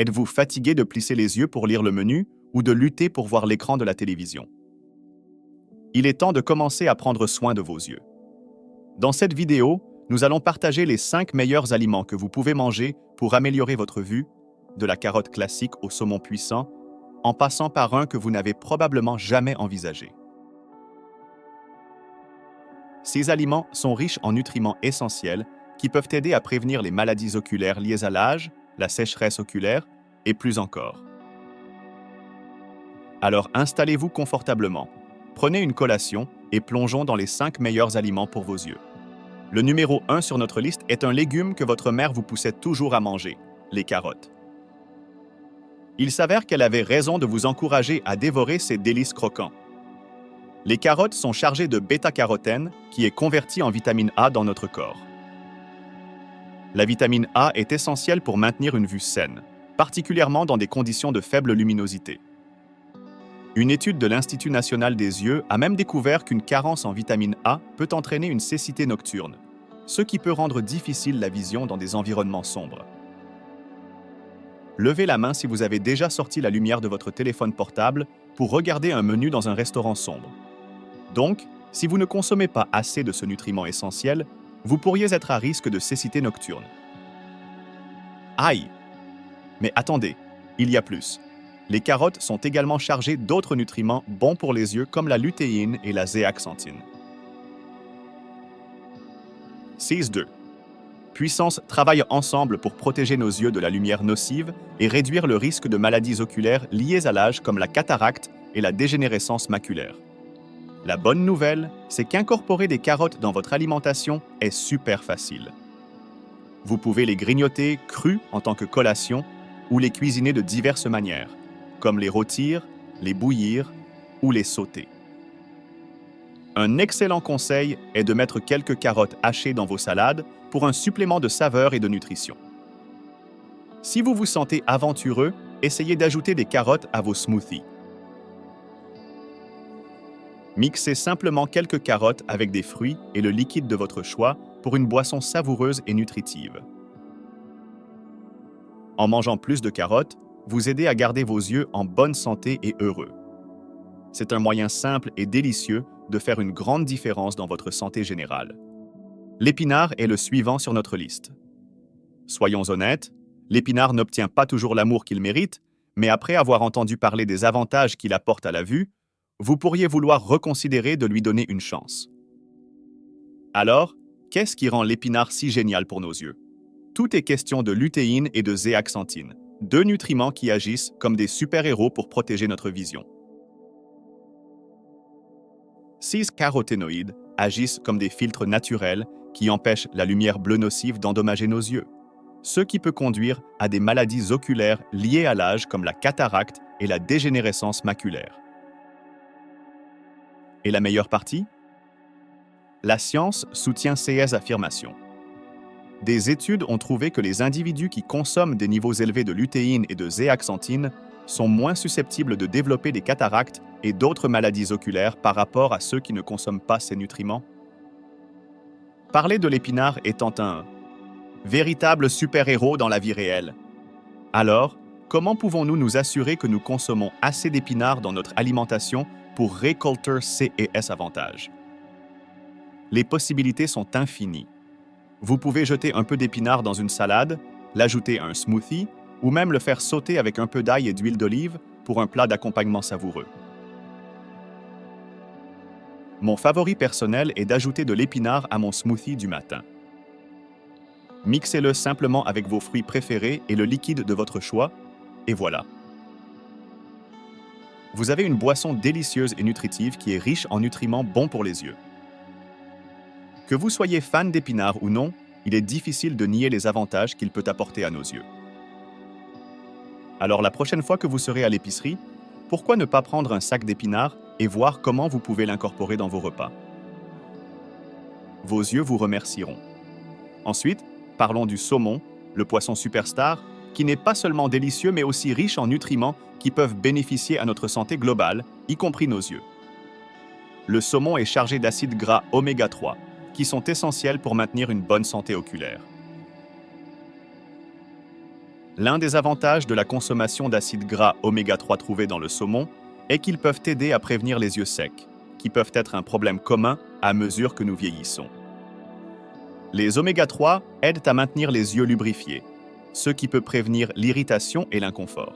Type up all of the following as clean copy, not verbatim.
Êtes-vous fatigué de plisser les yeux pour lire le menu ou de lutter pour voir l'écran de la télévision? Il est temps de commencer à prendre soin de vos yeux. Dans cette vidéo, nous allons partager les 5 meilleurs aliments que vous pouvez manger pour améliorer votre vue, de la carotte classique au saumon puissant, en passant par un que vous n'avez probablement jamais envisagé. Ces aliments sont riches en nutriments essentiels qui peuvent aider à prévenir les maladies oculaires liées à l'âge, la sécheresse oculaire et plus encore. Alors installez-vous confortablement, prenez une collation et plongeons dans les 5 meilleurs aliments pour vos yeux. Le numéro 1 sur notre liste est un légume que votre mère vous poussait toujours à manger, les carottes. Il s'avère qu'elle avait raison de vous encourager à dévorer ces délices croquants. Les carottes sont chargées de bêta-carotène qui est convertie en vitamine A dans notre corps. La vitamine A est essentielle pour maintenir une vue saine, particulièrement dans des conditions de faible luminosité. Une étude de l'Institut national des yeux a même découvert qu'une carence en vitamine A peut entraîner une cécité nocturne, ce qui peut rendre difficile la vision dans des environnements sombres. Levez la main si vous avez déjà sorti la lumière de votre téléphone portable pour regarder un menu dans un restaurant sombre. Donc, si vous ne consommez pas assez de ce nutriment essentiel, vous pourriez être à risque de cécité nocturne. Aïe! Mais attendez, il y a plus. Les carottes sont également chargées d'autres nutriments bons pour les yeux comme la lutéine et la zéaxanthine. 6.2. Puissance travaillent ensemble pour protéger nos yeux de la lumière nocive et réduire le risque de maladies oculaires liées à l'âge comme la cataracte et la dégénérescence maculaire. La bonne nouvelle, c'est qu'incorporer des carottes dans votre alimentation est super facile. Vous pouvez les grignoter crues en tant que collation ou les cuisiner de diverses manières, comme les rôtir, les bouillir ou les sauter. Un excellent conseil est de mettre quelques carottes hachées dans vos salades pour un supplément de saveur et de nutrition. Si vous vous sentez aventureux, essayez d'ajouter des carottes à vos smoothies. Mixez simplement quelques carottes avec des fruits et le liquide de votre choix pour une boisson savoureuse et nutritive. En mangeant plus de carottes, vous aidez à garder vos yeux en bonne santé et heureux. C'est un moyen simple et délicieux de faire une grande différence dans votre santé générale. L'épinard est le suivant sur notre liste. Soyons honnêtes, l'épinard n'obtient pas toujours l'amour qu'il mérite, mais après avoir entendu parler des avantages qu'il apporte à la vue, vous pourriez vouloir reconsidérer de lui donner une chance. Alors, qu'est-ce qui rend l'épinard si génial pour nos yeux? Tout est question de lutéine et de zéaxanthine, 2 nutriments qui agissent comme des super-héros pour protéger notre vision. 6 caroténoïdes agissent comme des filtres naturels qui empêchent la lumière bleue nocive d'endommager nos yeux, ce qui peut conduire à des maladies oculaires liées à l'âge comme la cataracte et la dégénérescence maculaire. Et la meilleure partie? La science soutient ces affirmations. Des études ont trouvé que les individus qui consomment des niveaux élevés de lutéine et de zéaxanthine sont moins susceptibles de développer des cataractes et d'autres maladies oculaires par rapport à ceux qui ne consomment pas ces nutriments. Parler de l'épinard étant un véritable super-héros dans la vie réelle. Alors, comment pouvons-nous nous assurer que nous consommons assez d'épinards dans notre alimentation pour récolter ces avantages? Les possibilités sont infinies. Vous pouvez jeter un peu d'épinard dans une salade, l'ajouter à un smoothie ou même le faire sauter avec un peu d'ail et d'huile d'olive pour un plat d'accompagnement savoureux. Mon favori personnel est d'ajouter de l'épinard à mon smoothie du matin. Mixez-le simplement avec vos fruits préférés et le liquide de votre choix, et voilà. Vous avez une boisson délicieuse et nutritive qui est riche en nutriments bons pour les yeux. Que vous soyez fan d'épinards ou non, il est difficile de nier les avantages qu'il peut apporter à nos yeux. Alors la prochaine fois que vous serez à l'épicerie, pourquoi ne pas prendre un sac d'épinards et voir comment vous pouvez l'incorporer dans vos repas? Vos yeux vous remercieront. Ensuite, parlons du saumon, le poisson superstar, qui n'est pas seulement délicieux mais aussi riche en nutriments qui peuvent bénéficier à notre santé globale, y compris nos yeux. Le saumon est chargé d'acides gras oméga 3, qui sont essentiels pour maintenir une bonne santé oculaire. L'un des avantages de la consommation d'acides gras oméga 3 trouvés dans le saumon est qu'ils peuvent aider à prévenir les yeux secs, qui peuvent être un problème commun à mesure que nous vieillissons. Les oméga 3 aident à maintenir les yeux lubrifiés, ce qui peut prévenir l'irritation et l'inconfort.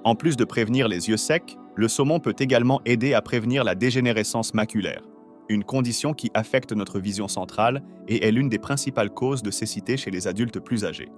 En plus de prévenir les yeux secs, le saumon peut également aider à prévenir la dégénérescence maculaire, une condition qui affecte notre vision centrale et est l'une des principales causes de cécité chez les adultes plus âgés.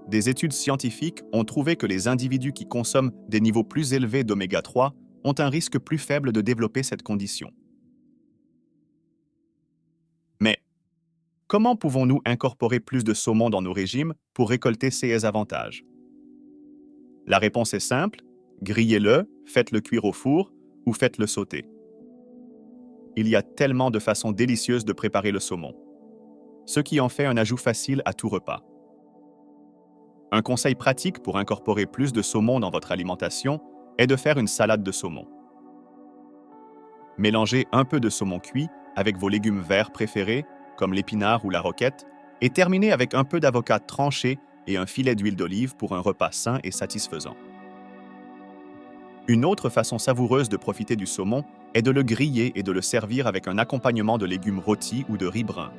Des études scientifiques ont trouvé que les individus qui consomment des niveaux plus élevés d'oméga 3 ont un risque plus faible de développer cette condition. Mais comment pouvons-nous incorporer plus de saumon dans nos régimes pour récolter ces avantages? La réponse est simple, grillez-le, faites-le cuire au four ou faites-le sauter. Il y a tellement de façons délicieuses de préparer le saumon, ce qui en fait un ajout facile à tout repas. Un conseil pratique pour incorporer plus de saumon dans votre alimentation est de faire une salade de saumon. Mélangez un peu de saumon cuit avec vos légumes verts préférés, comme l'épinard ou la roquette, et terminez avec un peu d'avocat tranché et un filet d'huile d'olive pour un repas sain et satisfaisant. Une autre façon savoureuse de profiter du saumon est de le griller et de le servir avec un accompagnement de légumes rôtis ou de riz brun.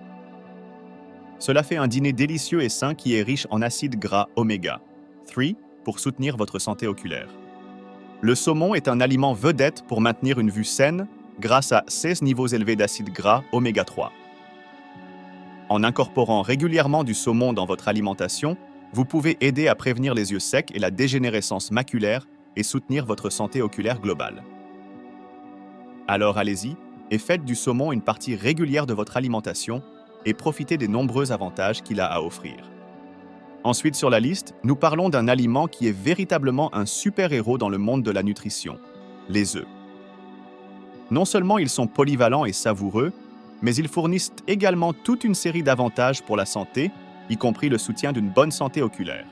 Cela fait un dîner délicieux et sain qui est riche en acides gras oméga 3 pour soutenir votre santé oculaire. Le saumon est un aliment vedette pour maintenir une vue saine grâce à 16 niveaux élevés d'acides gras oméga 3. En incorporant régulièrement du saumon dans votre alimentation, vous pouvez aider à prévenir les yeux secs et la dégénérescence maculaire et soutenir votre santé oculaire globale. Alors allez-y et faites du saumon une partie régulière de votre alimentation et profitez des nombreux avantages qu'il a à offrir. Ensuite sur la liste, nous parlons d'un aliment qui est véritablement un super-héros dans le monde de la nutrition, les œufs. Non seulement ils sont polyvalents et savoureux, mais ils fournissent également toute une série d'avantages pour la santé, y compris le soutien d'une bonne santé oculaire.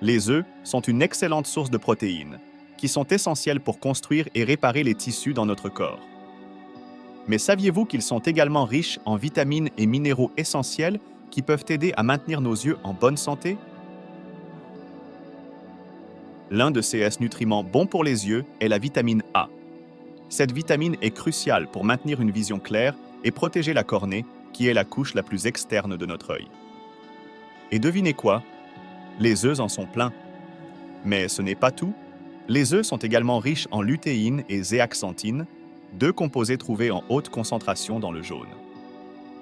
Les œufs sont une excellente source de protéines, qui sont essentielles pour construire et réparer les tissus dans notre corps. Mais saviez-vous qu'ils sont également riches en vitamines et minéraux essentiels qui peuvent aider à maintenir nos yeux en bonne santé? L'un de ces nutriments bons pour les yeux est la vitamine A. Cette vitamine est cruciale pour maintenir une vision claire et protéger la cornée, qui est la couche la plus externe de notre œil. Et devinez quoi? Les œufs en sont pleins. Mais ce n'est pas tout. Les œufs sont également riches en lutéine et zéaxanthine, deux composés trouvés en haute concentration dans le jaune.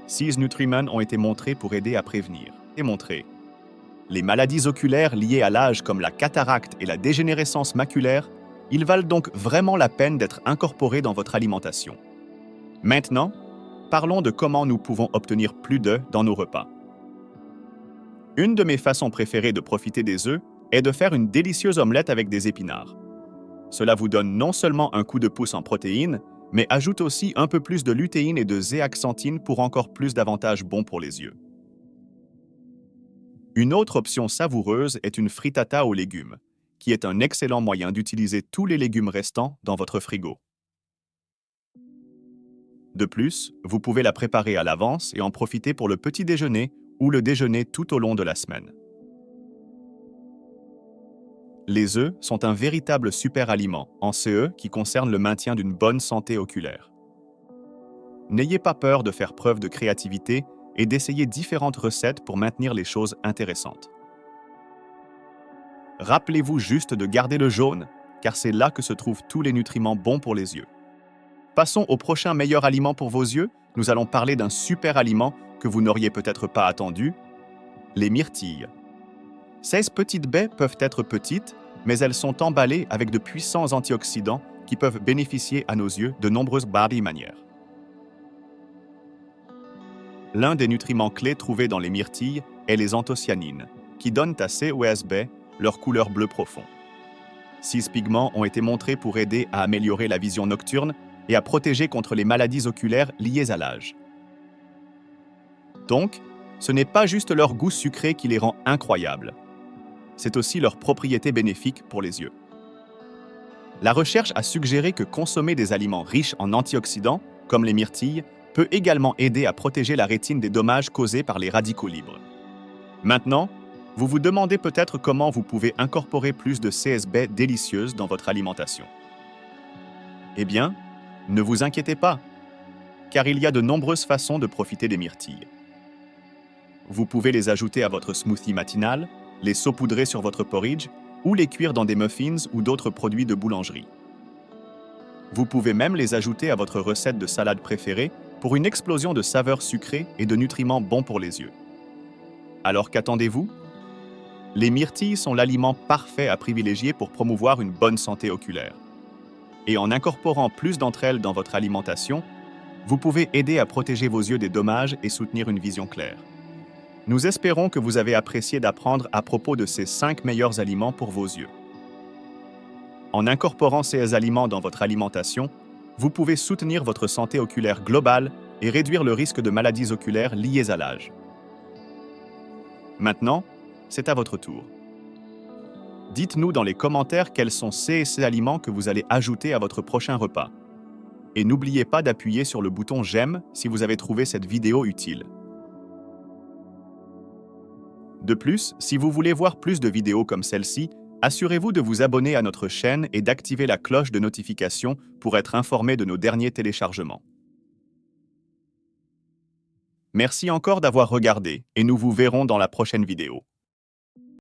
6 nutriments ont été montrés pour aider à prévenir et montrer les maladies oculaires liées à l'âge comme la cataracte et la dégénérescence maculaire. Ils valent donc vraiment la peine d'être incorporés dans votre alimentation. Maintenant, parlons de comment nous pouvons obtenir plus d'œufs dans nos repas. Une de mes façons préférées de profiter des œufs est de faire une délicieuse omelette avec des épinards. Cela vous donne non seulement un coup de pouce en protéines, mais ajoute aussi un peu plus de lutéine et de zéaxanthine pour encore plus d'avantages bons pour les yeux. Une autre option savoureuse est une frittata aux légumes, qui est un excellent moyen d'utiliser tous les légumes restants dans votre frigo. De plus, vous pouvez la préparer à l'avance et en profiter pour le petit déjeuner ou le déjeuner tout au long de la semaine. Les œufs sont un véritable super-aliment en CE qui concerne le maintien d'une bonne santé oculaire. N'ayez pas peur de faire preuve de créativité et d'essayer différentes recettes pour maintenir les choses intéressantes. Rappelez-vous juste de garder le jaune, car c'est là que se trouvent tous les nutriments bons pour les yeux. Passons au prochain meilleur aliment pour vos yeux. Nous allons parler d'un super aliment que vous n'auriez peut-être pas attendu, les myrtilles. Ces petites baies peuvent être petites, mais elles sont emballées avec de puissants antioxydants qui peuvent bénéficier à nos yeux de nombreuses manières. L'un des nutriments clés trouvés dans les myrtilles est les anthocyanines, qui donnent à ces baies leur couleur bleu profond. 6 pigments ont été montrés pour aider à améliorer la vision nocturne et à protéger contre les maladies oculaires liées à l'âge. Donc, ce n'est pas juste leur goût sucré qui les rend incroyables. C'est aussi leurs propriétés bénéfiques pour les yeux. La recherche a suggéré que consommer des aliments riches en antioxydants, comme les myrtilles, peut également aider à protéger la rétine des dommages causés par les radicaux libres. Maintenant, Vous vous demandez peut-être comment vous pouvez incorporer plus de CSB délicieuses dans votre alimentation. Eh bien, ne vous inquiétez pas, car il y a de nombreuses façons de profiter des myrtilles. Vous pouvez les ajouter à votre smoothie matinal, les saupoudrer sur votre porridge ou les cuire dans des muffins ou d'autres produits de boulangerie. Vous pouvez même les ajouter à votre recette de salade préférée pour une explosion de saveurs sucrées et de nutriments bons pour les yeux. Alors qu'attendez-vous? Les myrtilles sont l'aliment parfait à privilégier pour promouvoir une bonne santé oculaire. Et en incorporant plus d'entre elles dans votre alimentation, vous pouvez aider à protéger vos yeux des dommages et soutenir une vision claire. Nous espérons que vous avez apprécié d'apprendre à propos de ces 5 meilleurs aliments pour vos yeux. En incorporant ces aliments dans votre alimentation, vous pouvez soutenir votre santé oculaire globale et réduire le risque de maladies oculaires liées à l'âge. Maintenant, c'est à votre tour. Dites-nous dans les commentaires quels sont ces aliments que vous allez ajouter à votre prochain repas. Et n'oubliez pas d'appuyer sur le bouton j'aime si vous avez trouvé cette vidéo utile. De plus, si vous voulez voir plus de vidéos comme celle-ci, assurez-vous de vous abonner à notre chaîne et d'activer la cloche de notification pour être informé de nos derniers téléchargements. Merci encore d'avoir regardé et nous vous verrons dans la prochaine vidéo.